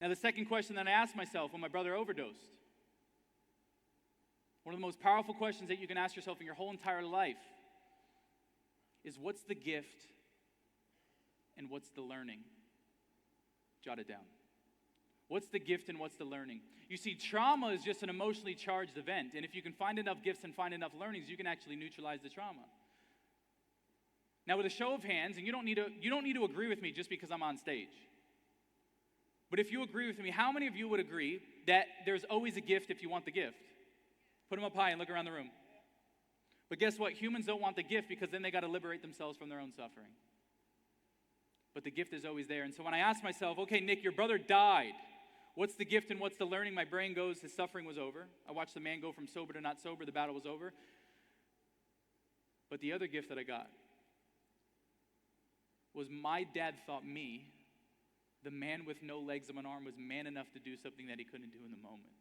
Now, the second question that I asked myself when my brother overdosed, one of the most powerful questions that you can ask yourself in your whole entire life is, what's the gift and what's the learning? Jot it down. What's the gift and what's the learning? You see, trauma is just an emotionally charged event, and if you can find enough gifts and find enough learnings, you can actually neutralize the trauma. Now, with a show of hands, and you don't need to agree with me just because I'm on stage. But if you agree with me, how many of you would agree that there's always a gift if you want the gift? Put them up high and look around the room. But guess what? Humans don't want the gift because then they got to liberate themselves from their own suffering. But the gift is always there. And so when I ask myself, okay, Nick, your brother died. What's the gift and what's the learning? My brain goes, his suffering was over. I watched the man go from sober to not sober. The battle was over. But the other gift that I got was my dad thought me, the man with no legs and an arm, was man enough to do something that he couldn't do in the moment.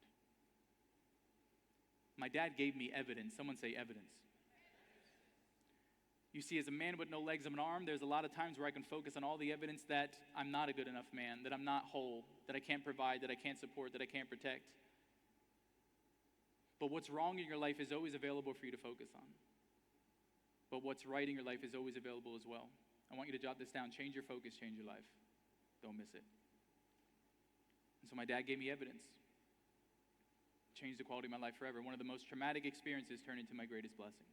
My dad gave me evidence. Someone say evidence. You see, as a man with no legs and an arm, there's a lot of times where I can focus on all the evidence that I'm not a good enough man, that I'm not whole, that I can't provide, that I can't support, that I can't protect. But what's wrong in your life is always available for you to focus on. But what's right in your life is always available as well. I want you to jot this down. Change your focus, change your life. Don't miss it. And so my dad gave me evidence. Changed the quality of my life forever. One of the most traumatic experiences turned into my greatest blessing.